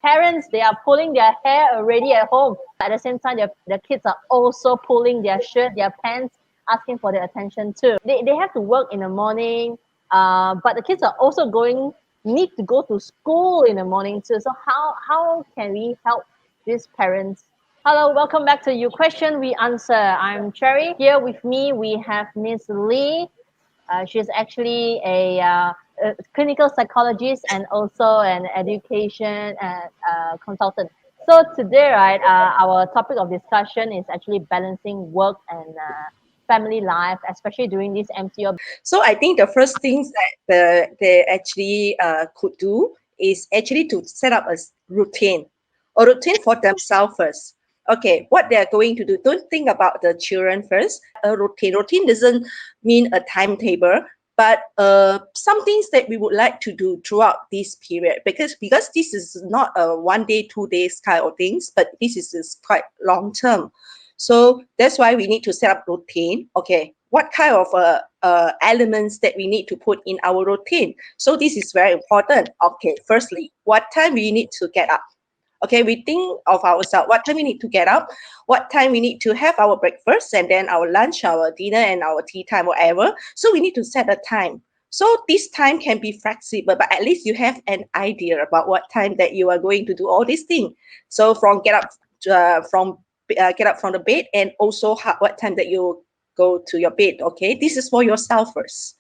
Parents, they are pulling their hair already at home. At the same time, their kids are also pulling their shirt, their pants, asking for their attention too. They have to work in the morning, but the kids are also need to go to school in the morning too. So how can we help these parents? Hello, welcome back to You Question We Answer. I'm Cherry. Here with me we have Miss Lee. She's actually a clinical psychologist and also an education consultant. So today, right, our topic of discussion is actually balancing work and family life, especially during this MCO. So I think the first things that they actually could do is actually to set up a routine for themselves first. Okay, what they are going to do, don't think about the children first. A routine. Routine doesn't mean a timetable, but some things that we would like to do throughout this period, because this is not a 1 day, 2 days kind of things, but this is quite long term. So that's why we need to set up routine. Okay, what kind of elements that we need to put in our routine? So this is very important. Okay, firstly, what time we need to get up? Okay, we think of ourselves, what time we need to get up, what time we need to have our breakfast, and then our lunch, our dinner, and our tea time, whatever. So we need to set a time. So this time can be flexible, but at least you have an idea about what time that you are going to do all these things. So from get up from the bed, and also what time that you go to your bed. Okay, this is for yourself first.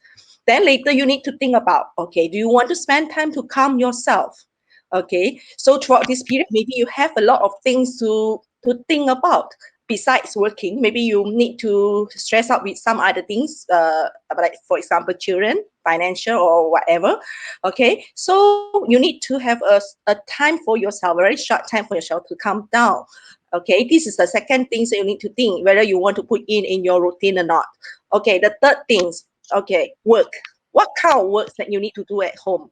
Then later you need to think about, okay, do you want to spend time to calm yourself? Okay, so throughout this period, maybe you have a lot of things to think about besides working. Maybe you need to stress out with some other things, like for example children, financial, or whatever. Okay, so you need to have a time for yourself, a very short time for yourself to calm down. Okay, this is the second thing that you need to think whether you want to put in your routine or not. Okay, the third things, okay, work. What kind of work that you need to do at home?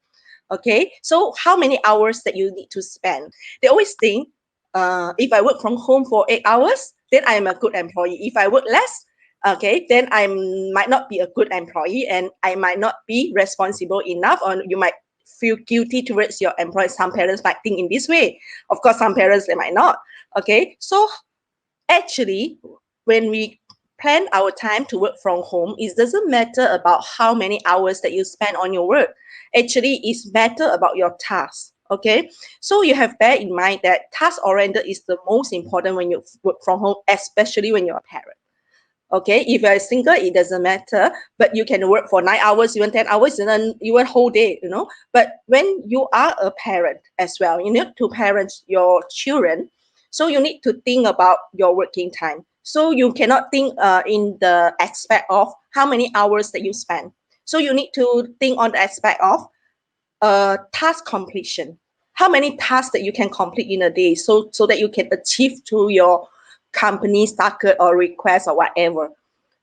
Okay, so how many hours that you need to spend? They always think, if I work from home for 8 hours, then I am a good employee. If I work less, okay, then I might not be a good employee, and I might not be responsible enough, or you might feel guilty towards your employer. Some parents might think in this way. Of course, some parents, they might not. Okay, so actually, when we plan our time to work from home, it doesn't matter about how many hours that you spend on your work. Actually, it's matter about your task. Okay, so you have bear in mind that task oriented is the most important when you work from home, especially when you're a parent. Okay, if you're single, it doesn't matter, but you can work for 9 hours, even 10 hours, and then even whole day, you know. But when you are a parent as well, you need to parent your children. So you need to think about your working time. So you cannot think in the aspect of how many hours that you spend. So you need to think on the aspect of task completion. How many tasks that you can complete in a day, so that you can achieve to your company's target or request or whatever.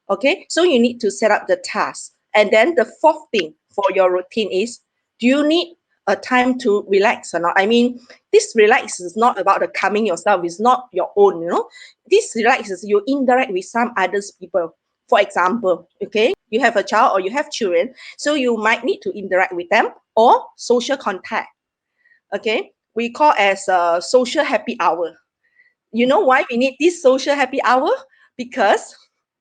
Okay, so you need to set up the task. And then the fourth thing for your routine is, do you need a time to relax or not? I mean, this relax is not about the calming yourself, it's not your own, you know. This relax is you interact with some others people. For example, okay, you have a child or you have children, so you might need to interact with them, or social contact. Okay, we call as a social happy hour. You know why we need this social happy hour? Because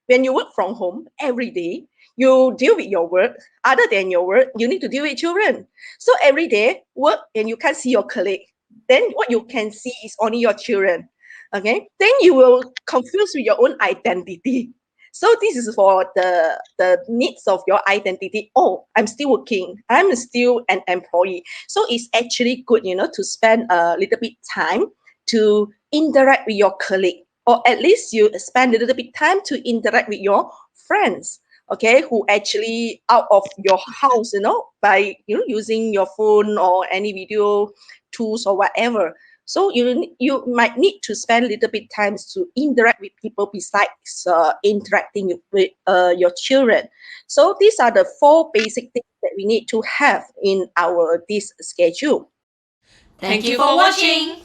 when you work from home every day, you deal with your work. Other than your work, you need to deal with children. So every day, work and you can't see your colleague. Then what you can see is only your children. Okay? Then you will confuse with your own identity. So this is for the needs of your identity. Oh, I'm still working. I'm still an employee. So it's actually good, you know, to spend a little bit time to interact with your colleague, or at least you spend a little bit time to interact with your friends, okay, who actually out of your house, you know, by using your phone or any video tools or whatever. So you might need to spend a little bit time to interact with people besides interacting with your children. So these are the four basic things that we need to have in our this schedule. Thank you for watching.